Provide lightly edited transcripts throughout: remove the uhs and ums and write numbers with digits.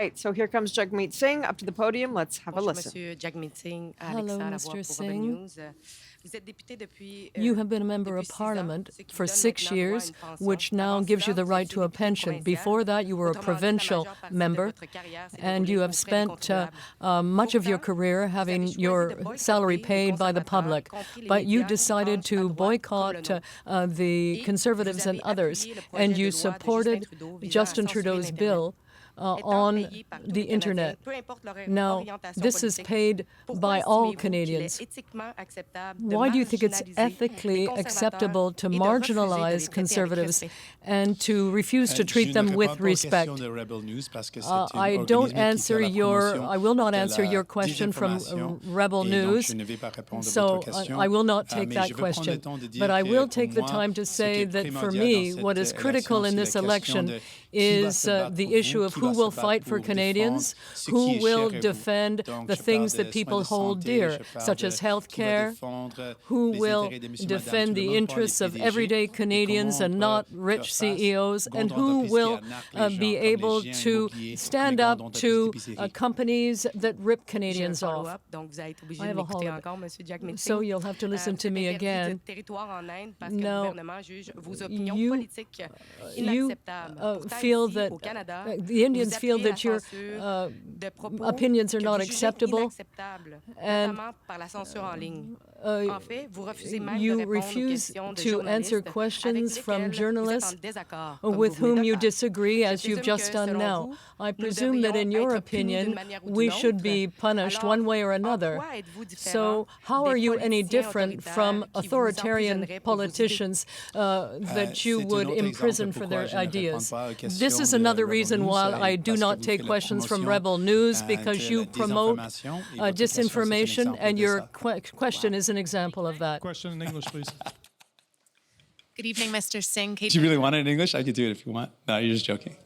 Right, so here comes Jagmeet Singh up to the podium. Let's have a listen. Monsieur Jagmeet Singh, Hello, Mr. Singh. News. Vous êtes député depuis, You have been a member depuis of 6 ans, Parliament ce qui for donne 6 maintenant droit à years, une pension. which now Avant gives you cela, the vous right étiez to a député pension. provincial. Before that, you were a Autrement dit, la provincial majeure partie de member, votre carrière s'est and déroulée you aux have frais des spent contribuables. much of your Pourtant, career vous having avez choisi your de boycotter salary les paid by the conservateurs, public. y compris les But you médias qui decided pensent à to droite comme le boycott nôtre. the Et conservatives vous and avez others, appuyé le projet and de you loi de supported Trudeau visant à Justin censurer Trudeau's l'Internet. bill Étant on payé par tous the les Canadiens, internet. peu importe leur Now, orientation this is politique, paid pourquoi by all estimez-vous qu'il est Canadians. éthiquement acceptable de Why do you think it's marginaliser les ethically conservateurs acceptable to et de refuser de les marginalize traiter avec conservatives respect? and to refuse to treat them with respect? I don't answer I will not answer your question from Rebel News, so I will not take that question. But I will take the time to say that for me, what is critical in this election is the issue of who will fight for Canadians, who will defend the things that people hold dear, such as health care, who will defend the interests of everyday Canadians and not rich CEOs, and who will be able to stand up to companies that rip Canadians off. I have a follow-up. So you'll have to listen to me again. No, you feel that the Indians feel that your opinions are not acceptable, and you refuse to answer questions from journalists with whom you disagree, as you've just done now. I presume that in your opinion, we should be punished one way or another. So how are you any different from authoritarian politicians that you would imprison for their ideas? This is another reason why I do not take questions from Rebel News, because you promote disinformation, and your question is an example of that. Question in English, please. Good evening, Mr. Singh. Do you really want it in English? I could do it if you want. No, you're just joking.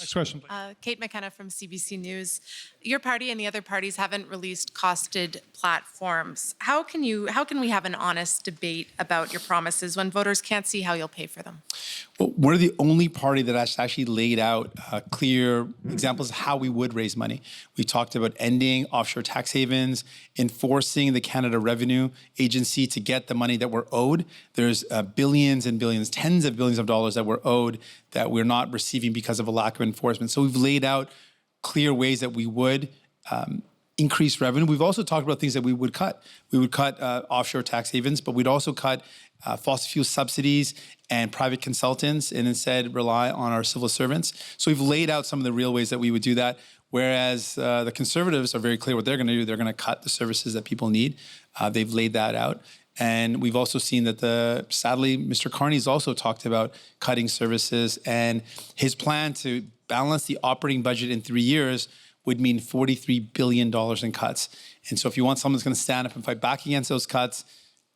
Next question, please. Kate McKenna from CBC News. Your party and the other parties haven't released costed platforms. How can we have an honest debate about your promises when voters can't see how you'll pay for them? Well, we're the only party that has actually laid out clear examples of how we would raise money. We talked about ending offshore tax havens, enforcing the Canada Revenue Agency to get the money that we're owed. There's billions and billions, tens of billions of dollars that we're owed that we're not receiving because of a lack of enforcement. So we've laid out clear ways that we would increase revenue. We've also talked about things that we would cut. We would cut offshore tax havens, but we'd also cut fossil fuel subsidies and private consultants, and instead rely on our civil servants. So we've laid out some of the real ways that we would do that, whereas the Conservatives are very clear what they're going to do. They're going to cut the services that people need. They've laid that out. And we've also seen that sadly, Mr. Carney's also talked about cutting services, and his plan to balance the operating budget in 3 years would mean $43 billion in cuts. And so if you want someone that's going to stand up and fight back against those cuts,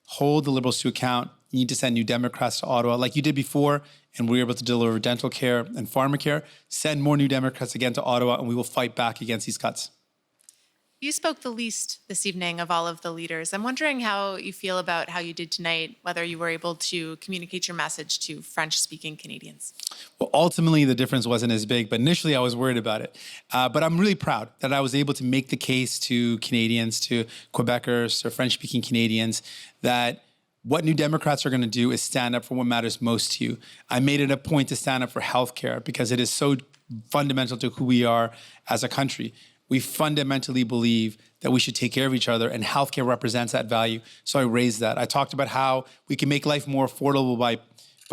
hold the Liberals to account. You need to send New Democrats to Ottawa like you did before, and we were able to deliver dental care and pharmacare. Send more New Democrats again to Ottawa, and we will fight back against these cuts. You spoke the least this evening of all of the leaders. I'm wondering how you feel about how you did tonight, whether you were able to communicate your message to French-speaking Canadians. Well, ultimately, the difference wasn't as big, but initially I was worried about it. But I'm really proud that I was able to make the case to Canadians, to Quebecers, to French-speaking Canadians, that what New Democrats are going to do is stand up for what matters most to you. I made it a point to stand up for healthcare because it is so fundamental to who we are as a country. We fundamentally believe that we should take care of each other, and healthcare represents that value. So I raised that. I talked about how we can make life more affordable by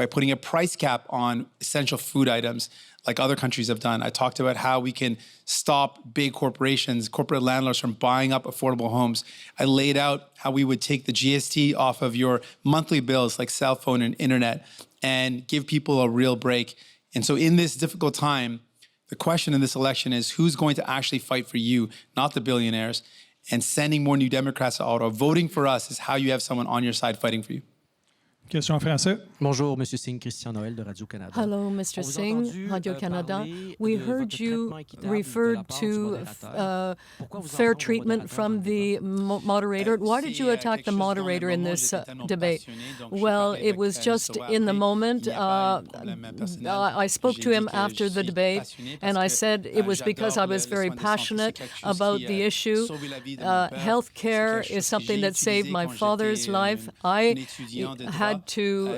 putting a price cap on essential food items like other countries have done. I talked about how we can stop big corporations, corporate landlords from buying up affordable homes. I laid out how we would take the GST off of your monthly bills like cell phone and internet and give people a real break. And so in this difficult time, the question in this election is who's going to actually fight for you, not the billionaires, and sending more New Democrats to Ottawa. Voting for us is how you have someone on your side fighting for you. Question en français. Bonjour, Monsieur Singh, Christian Noël de Radio-Canada. Hello, Mr. Singh, Radio-Canada. We heard you referred to fair treatment from the moderator. Why did you attack the moderator in this debate? Well, it was just in the moment. I spoke to him after the debate, and I said it was because I was very passionate about the issue. Health care is something that saved my father's life. I had to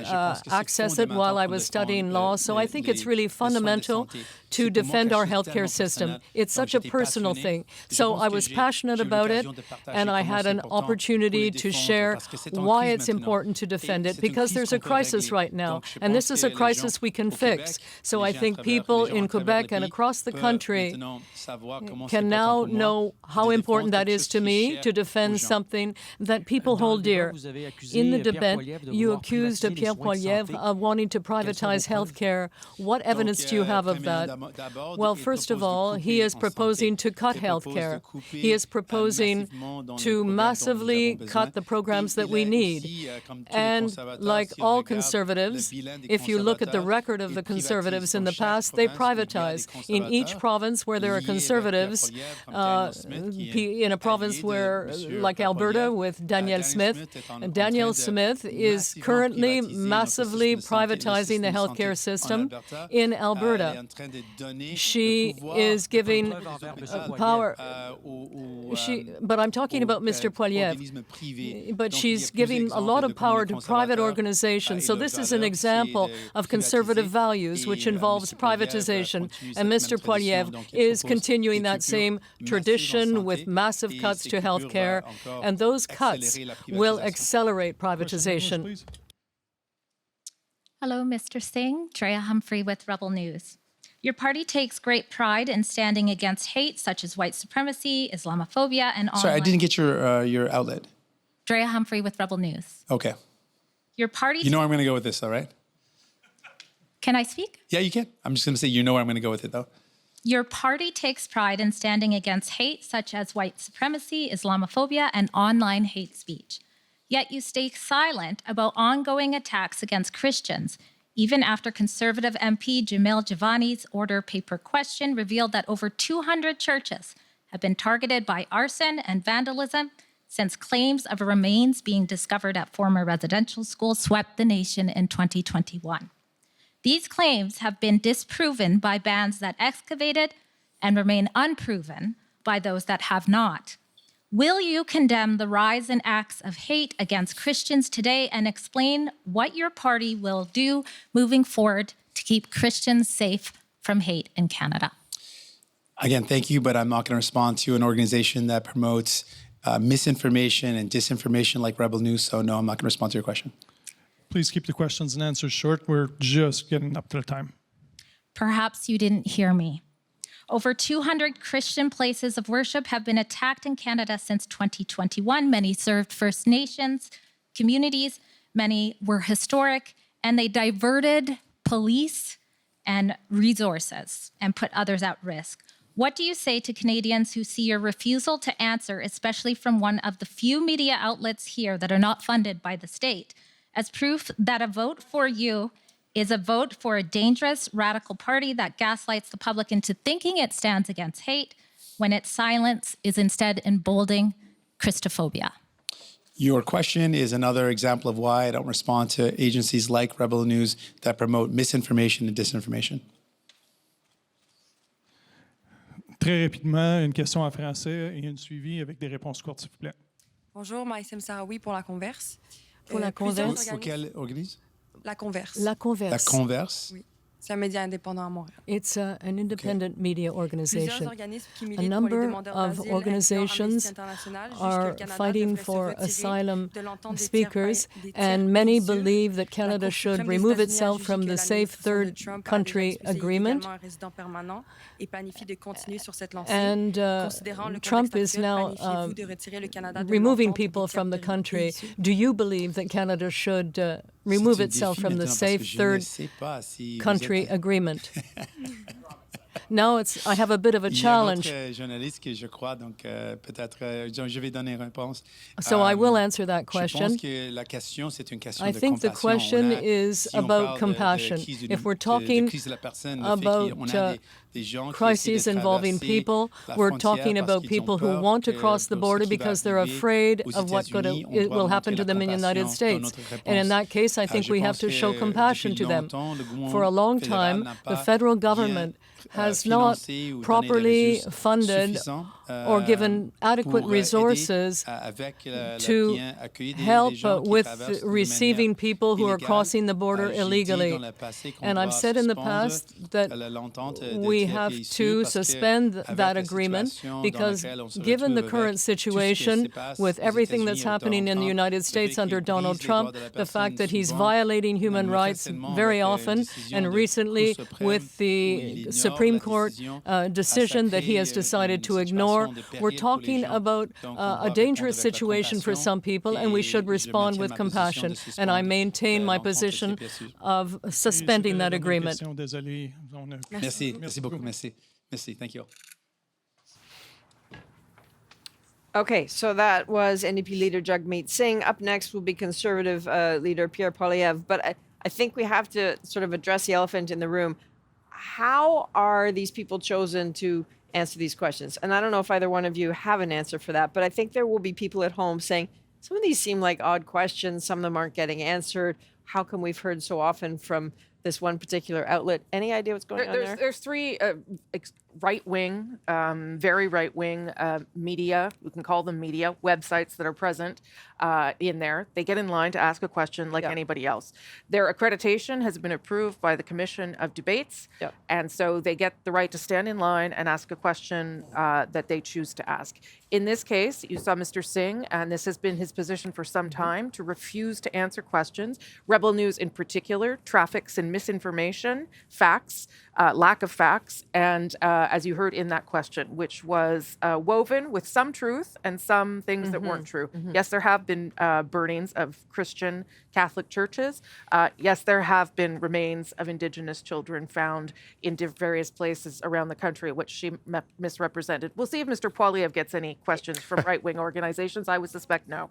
access it while I was studying law, so I think it's really fundamental to defend our healthcare system. It's such a personal thing. So I was passionate about it, and I had an opportunity to share why it's important to defend it, because there's a crisis right now, and this is a crisis we can fix. So I think people in Quebec and across the country can now know how important that is to me to defend something that people hold dear. In the debate, you accused Pierre Poilievre of wanting to privatize healthcare. What evidence do you have of that? Well, first of all, he is proposing to cut healthcare. He is proposing to massively cut the programs that we need. And like all conservatives, if you look at the record of the conservatives in the past, they privatize. In each province where there are conservatives, in a province where, like Alberta with Danielle Smith, Danielle Smith is currently massively privatizing the healthcare system in Alberta. She is giving power. But I'm talking about Mr. Poilievre. But she's giving a lot of power to private organizations. So this is an example of conservative values, which involves privatization. And Mr. Poilievre is continuing that same tradition with massive cuts to health care. And those cuts will accelerate privatization. Hello, Mr. Singh. Drea Humphrey with Rebel News. Your party takes great pride in standing against hate such as white supremacy, Islamophobia, and online... Sorry, I didn't get your outlet. Drea Humphrey with Rebel News. Okay. Your party... You know where I'm going to go with this, though, right? Can I speak? Yeah, you can. I'm just going to say you know where I'm going to go with it, though. Your party takes pride in standing against hate such as white supremacy, Islamophobia, and online hate speech. Yet you stay silent about ongoing attacks against Christians, even after Conservative MP Jamil Javani's order paper question revealed that over 200 churches have been targeted by arson and vandalism since claims of remains being discovered at former residential schools swept the nation in 2021. These claims have been disproven by bands that excavated and remain unproven by those that have not. Will you condemn the rise in acts of hate against Christians today and explain what your party will do moving forward to keep Christians safe from hate in Canada? Again, thank you, but I'm not going to respond to an organization that promotes misinformation and disinformation like Rebel News, so no, I'm not going to respond to your question. Please keep the questions and answers short. We're just getting up to the time. Perhaps you didn't hear me. Over 200 Christian places of worship have been attacked in Canada since 2021. Many served First Nations communities, many were historic, and they diverted police and resources and put others at risk. What do you say to Canadians who see your refusal to answer, especially from one of the few media outlets here that are not funded by the state, as proof that a vote for you is a vote for a dangerous radical party that gaslights the public into thinking it stands against hate when its silence is instead emboldening Christophobia? Your question is another example of why I don't respond to agencies like Rebel News that promote misinformation and disinformation. Très rapidement, une question en français et une suivie avec des réponses courtes, s'il vous plaît. Bonjour, Maïsem Sarawi pour La Converse. Pour La Converse. Pour quelle organisme? La Converse. La Converse. La Converse. Oui. C'est un média indépendant à Montréal. It's an independent media organization. A number of organizations are fighting for asylum seekers, and many believe that Canada should remove itself from the Safe Third Country Agreement. And Trump is now removing people from the country. Do you believe that Canada should remove itself from the Safe Third Country Agreement? Now I have a bit of a Il y a un challenge. autre journaliste que je crois, donc peut-être je vais donner une réponse. So I will answer that Je question. pense que la question, c'est une question I de think the compassion. question On a, is si on about parle compassion. De crise If we're de talking crise de la personne, le fait qu'on about a des gens qui crises essaient de involving traverser people, la we're frontière talking parce about qu'ils ont people who peur want to que cross the pour ce border qui va because they're arriver afraid aux of what États-Unis, on it doit will montrer happen to la them in the United compassion dans States. notre And in réponse. that case, I think Je we have pense to show que compassion depuis to them. longtemps, le gouvernement For a long fédéral time, n'a the pas federal bien, government has not financé ou donné des properly ressources funded suffisants, or given adequate pour aider, resources avec la to bien accueillir des help gens qui with traversent de receiving manière people who are illégale. crossing the border J'ai dit illegally. dans le passé qu'on And doit we said in the suspendre past that l'entente de we tiers have pays sûrs to parce que suspend avec that la agreement situation dans because laquelle on se given the retrouve current avec tout ce qui situation se passe with aux everything that's États-Unis avec happening in the Donald United Trump, States le fait under qu'il Donald brise les droits Trump, de la the fact that personne he's souvent, violating human même rights récemment very avec often, décision and de recently Cour suprême with où il the ignore Supreme la Court décision, decision that he has crée decided une to situation ignore. de péril We're pour les talking gens. about Donc, on a doit dangerous répondre avec la situation for compassion some people, and we should et je respond maintiens with ma position compassion. de And I suspendre maintain my l'entente de position TPSU. of Et suspending c'était la that dernière agreement. question. Désolé. On a- Merci beaucoup. Merci. Thank you. Okay, so that was NDP Leader Jagmeet Singh. Up next will be Conservative Leader Pierre Poilievre. But I think we have to sort of address the elephant in the room. How are these people chosen to answer these questions? And I don't know if either one of you have an answer for that, but I think there will be people at home saying, some of these seem like odd questions. Some of them aren't getting answered. How come we've heard so often from this one particular outlet? Any idea what's going on there? There's three right-wing, very right-wing media, we can call them media, websites that are present in there. They get in line to ask a question like anybody else. Their accreditation has been approved by the Commission of Debates, and so they get the right to stand in line and ask a question that they choose to ask. In this case, you saw Mr. Singh, and this has been his position for some time, to refuse to answer questions. Rebel News in particular traffics in misinformation, facts, lack of facts, and as you heard in that question, which was woven with some truth and some things that weren't true. Yes, there have been burnings of Christian Catholic churches. Yes, there have been remains of Indigenous children found in various places around the country, which she misrepresented. We'll see if Mr. Poilievre gets any questions from right-wing organizations. I would suspect no.